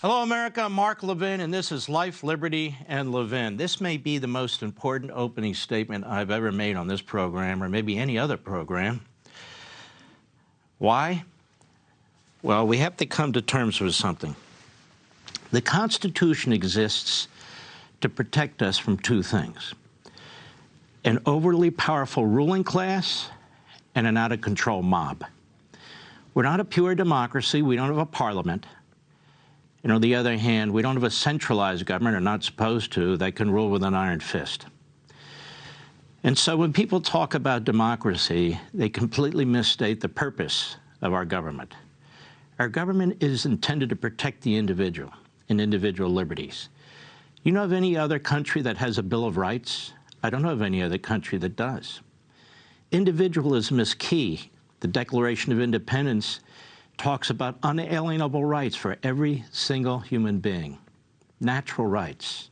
Hello, America. I'm Mark Levin, and this is Life, Liberty, and Levin. This may be the most important opening statement I've ever made on this program, or maybe any other program. Why? Well, we have to come to terms with something. The Constitution exists to protect us from two things: an overly powerful ruling class and an out-of-control mob. We're not a pure democracy. We don't have a parliament. And on the other hand, we don't have a centralized government, or not supposed to, that can rule with an iron fist. And so when people talk about democracy, they completely misstate the purpose of our government. Our government is intended to protect the individual and individual liberties. You know of any other country that has a Bill of Rights? I don't know of any other country that does. Individualism is key. The Declaration of Independence talks about unalienable rights for every single human being, natural rights.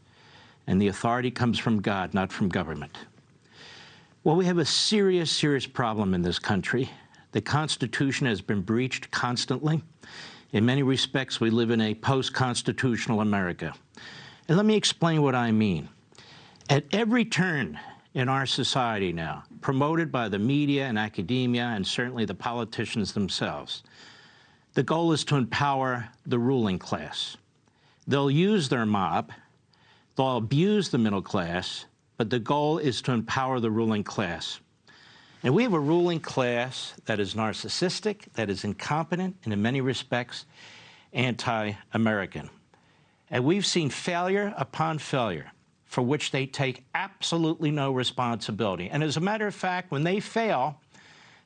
And the authority comes from God, not from government. Well, we have a serious, serious problem in this country. The Constitution has been breached constantly. In many respects, we live in a post-constitutional America. And let me explain what I mean. At every turn in our society now, promoted by the media and academia, and certainly the politicians themselves, the goal is to empower the ruling class. They'll use their mob, they'll abuse the middle class, but the goal is to empower the ruling class. And we have a ruling class that is narcissistic, that is incompetent, and in many respects, anti-American. And we've seen failure upon failure for which they take absolutely no responsibility. And as a matter of fact, when they fail,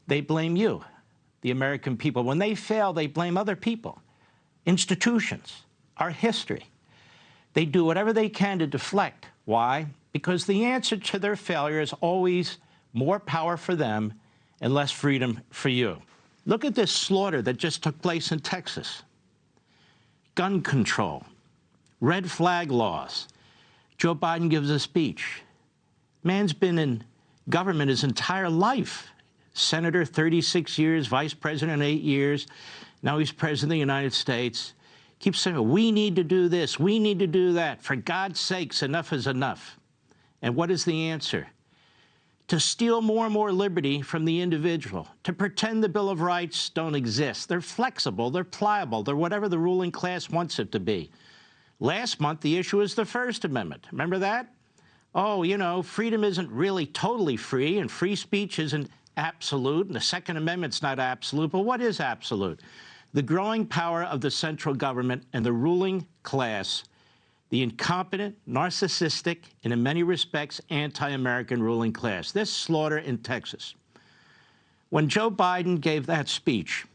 they blame you, the American people. When they fail, they blame other people, institutions, our history. They do whatever they can to deflect. Why? Because the answer to their failure is always more power for them and less freedom for you. Look at this slaughter that just took place in Texas. Gun control, red flag laws. Joe Biden gives a speech. Man's been in government his entire life. Senator, 36 years, vice president, 8 years. Now he's president of the United States. Keeps saying, we need to do this, we need to do that. For God's sakes, enough is enough. And what is the answer? To steal more and more liberty from the individual, to pretend the Bill of Rights don't exist. They're flexible, they're pliable, they're whatever the ruling class wants it to be. Last month, the issue was the First Amendment. Remember that? Oh, you know, freedom isn't really totally free, and free speech isn't absolute, and the Second Amendment's not absolute. But what is absolute? The growing power of the central government and the ruling class, the incompetent, narcissistic, and in many respects, anti-American ruling class. This slaughter in Texas. When Joe Biden gave that speech,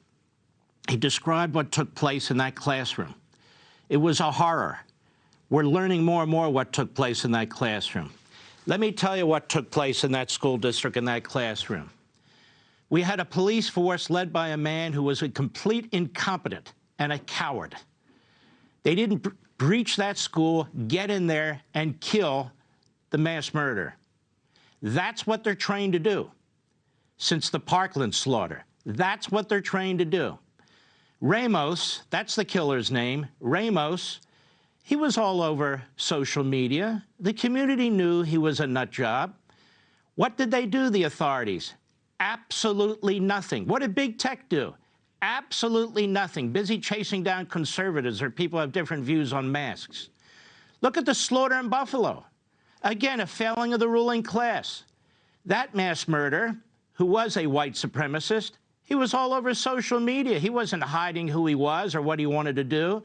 he described what took place in that classroom. It was a horror. We're learning more and more what took place in that classroom. Let me tell you what took place in that school district, in that classroom. We had a police force led by a man who was a complete incompetent and a coward. They didn't breach that school, get in there, and kill the mass murderer. That's what they're trained to do since the Parkland slaughter. That's what they're trained to do. Ramos, that's the killer's name, Ramos, he was all over social media. The community knew he was a nut job. What did they do, the authorities? Absolutely nothing. What did big tech do? Absolutely nothing. Busy chasing down conservatives or people who have different views on masks. Look at the slaughter in Buffalo. Again, a failing of the ruling class. That mass murderer, who was a white supremacist, he was all over social media. He wasn't hiding who he was or what he wanted to do.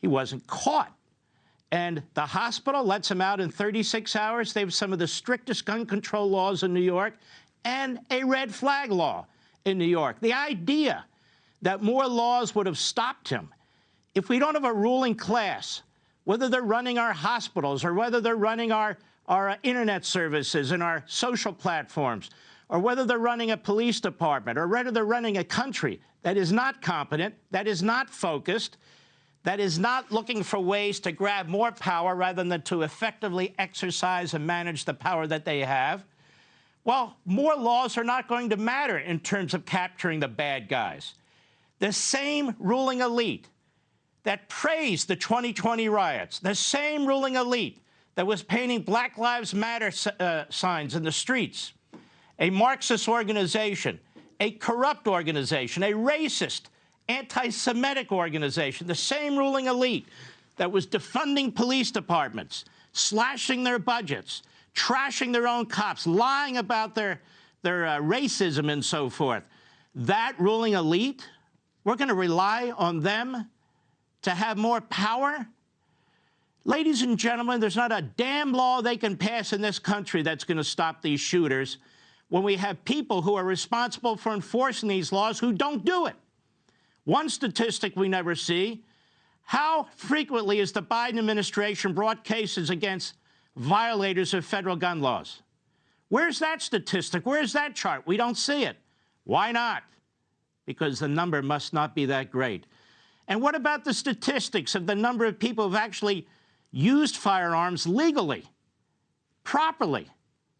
He wasn't caught. And the hospital lets him out in 36 hours. They have some of the strictest gun control laws in New York and a red flag law in New York. The idea that more laws would have stopped him. If we don't have a ruling class, whether they're running our hospitals or whether they're running our internet services and our social platforms, or whether they're running a police department, or whether they're running a country that is not competent, that is not focused, that is not looking for ways to grab more power rather than to effectively exercise and manage the power that they have, well, more laws are not going to matter in terms of capturing the bad guys. The same ruling elite that praised the 2020 riots, the same ruling elite that was painting Black Lives Matter signs in the streets, a Marxist organization, a corrupt organization, a racist, anti-Semitic organization, the same ruling elite that was defunding police departments, slashing their budgets, trashing their own cops, lying about their racism and so forth. That ruling elite, we're going to rely on them to have more power? Ladies and gentlemen, there's not a damn law they can pass in this country that's going to stop these shooters when we have people who are responsible for enforcing these laws who don't do it. One statistic we never see: how frequently has the Biden administration brought cases against violators of federal gun laws? Where's that statistic? Where's that chart? We don't see it. Why not? Because the number must not be that great. And what about the statistics of the number of people who've actually used firearms legally, properly,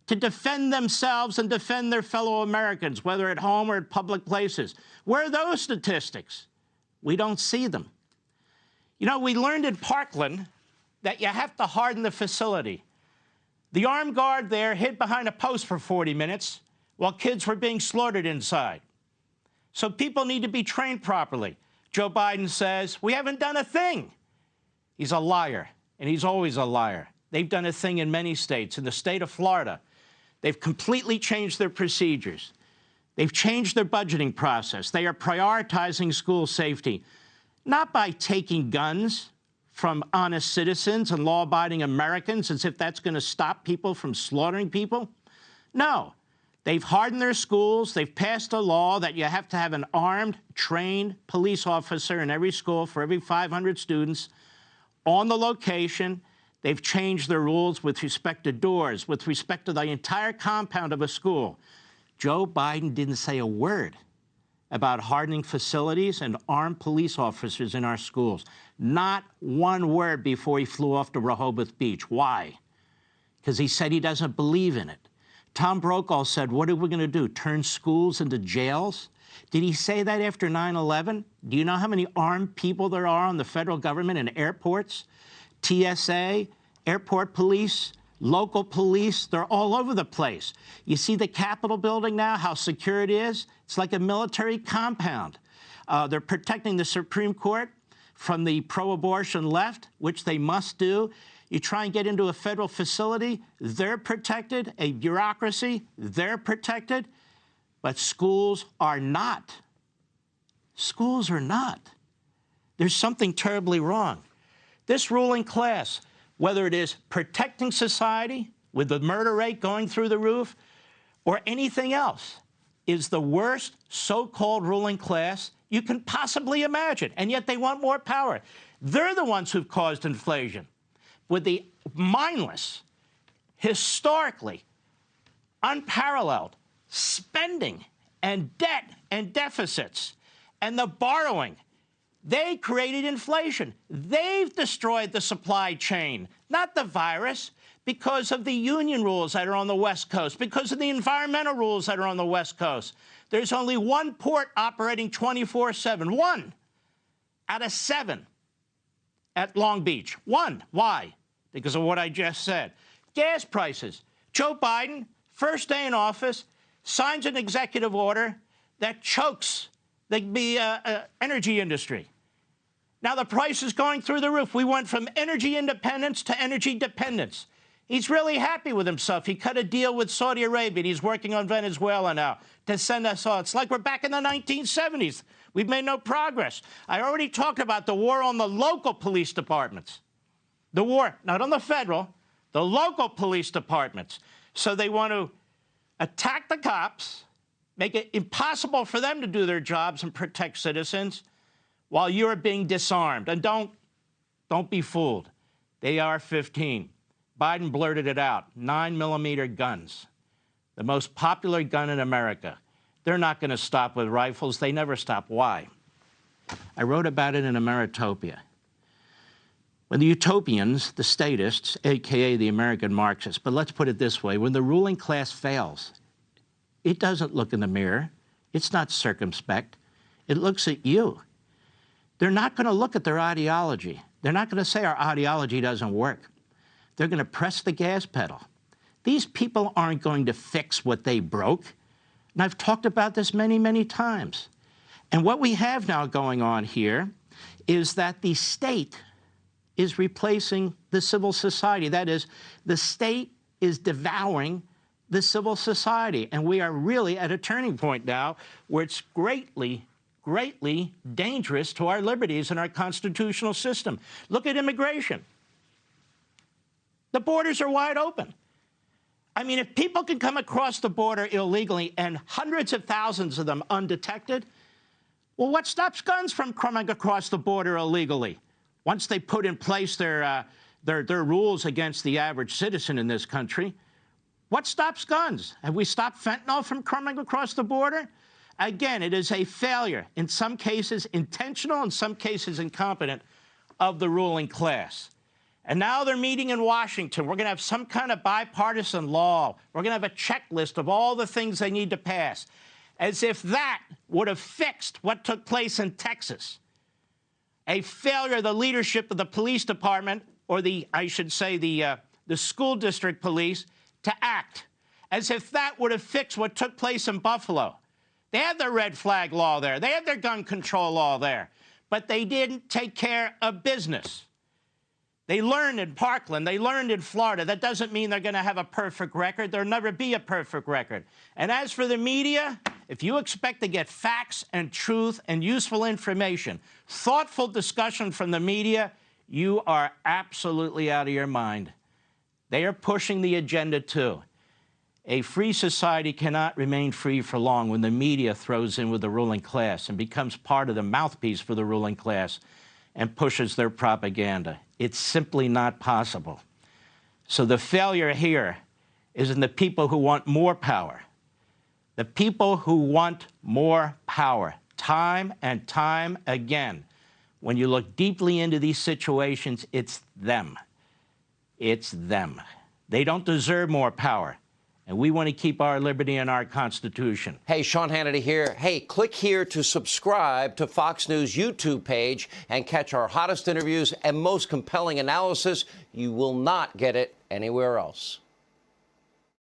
to defend themselves and defend their fellow Americans, whether at home or at public places? Where are those statistics? We don't see them. You know, we learned in Parkland that you have to harden the facility. The armed guard there hid behind a post for 40 minutes while kids were being slaughtered inside. So people need to be trained properly. Joe Biden says, we haven't done a thing. He's a liar, and he's always a liar. They've done a thing in many states. In the state of Florida, they've completely changed their procedures. They've changed their budgeting process. They are prioritizing school safety, not by taking guns from honest citizens and law-abiding Americans as if that's going to stop people from slaughtering people. No. They've hardened their schools. They've passed a law that you have to have an armed, trained police officer in every school for every 500 students on the location. They've changed their rules with respect to doors, with respect to the entire compound of a school. Joe Biden didn't say a word about hardening facilities and armed police officers in our schools. Not one word before he flew off to Rehoboth Beach. Why? Because he said he doesn't believe in it. Tom Brokaw said, what are we going to do, turn schools into jails? Did he say that after 9/11? Do you know how many armed people there are on the federal government in airports? TSA, airport police, local police, they're all over the place. You see the Capitol building now, how secure it is? It's like a military compound. They're protecting the Supreme Court from the pro-abortion left, which they must do. You try and get into a federal facility, they're protected. A bureaucracy, they're protected. But schools are not. Schools are not. There's something terribly wrong. This ruling class, whether it is protecting society with the murder rate going through the roof or anything else, is the worst so-called ruling class you can possibly imagine. And yet they want more power. They're the ones who've caused inflation with the mindless, historically unparalleled spending and debt and deficits and the borrowing. They created inflation. They've destroyed the supply chain, not the virus, because of the union rules that are on the West Coast, because of the environmental rules that are on the West Coast. There's only one port operating 24/7, one out of 7 at Long Beach. One. Why? Because of what I just said. Gas prices. Joe Biden, first day in office, signs an executive order that chokes the energy industry. Now the price is going through the roof. We went from energy independence to energy dependence. He's really happy with himself. He cut a deal with Saudi Arabia, and he's working on Venezuela now to send us all. It's like we're back in the 1970s. We've made no progress. I already talked about the war on the local police departments. The war, not on the federal, the local police departments. So they want to attack the cops, make it impossible for them to do their jobs and protect citizens while you're being disarmed. And don't be fooled. They are 15. Biden blurted it out, 9mm guns, the most popular gun in America. They're not going to stop with rifles. They never stop. Why? I wrote about it in Ameritopia. When the utopians, the statists, a.k.a. the American Marxists, but let's put it this way, when the ruling class fails, it doesn't look in the mirror. It's not circumspect. It looks at you. They're not going to look at their ideology. They're not going to say our ideology doesn't work. They're going to press the gas pedal. These people aren't going to fix what they broke. And I've talked about this many, many times. And what we have now going on here is that the state is replacing the civil society. That is, the state is devouring the civil society. And we are really at a turning point now where it's greatly, greatly dangerous to our liberties and our constitutional system. Look at immigration. The borders are wide open. I mean, if people can come across the border illegally and hundreds of thousands of them undetected, well, what stops guns from coming across the border illegally? Once they put in place their rules against the average citizen in this country, what stops guns? Have we stopped fentanyl from coming across the border? Again, it is a failure, in some cases intentional, in some cases incompetent, of the ruling class. And now they're meeting in Washington. We're going to have some kind of bipartisan law. We're going to have a checklist of all the things they need to pass, as if that would have fixed what took place in Texas. A failure of the leadership of the police department, or I should say the school district police, to act, as if that would have fixed what took place in Buffalo. They had their red flag law there. They had their gun control law there. But they didn't take care of business. They learned in Parkland. They learned in Florida. That doesn't mean they're going to have a perfect record. There'll never be a perfect record. And as for the media, if you expect to get facts and truth and useful information, thoughtful discussion from the media, you are absolutely out of your mind. They are pushing the agenda too. A free society cannot remain free for long when the media throws in with the ruling class and becomes part of the mouthpiece for the ruling class and pushes their propaganda. It's simply not possible. So the failure here is in the people who want more power. The people who want more power, time and time again. When you look deeply into these situations, it's them. It's them. They don't deserve more power. And we want to keep our liberty and our Constitution. Hey, Sean Hannity here. Hey, click here to subscribe to Fox News YouTube page and catch our hottest interviews and most compelling analysis. You will not get it anywhere else.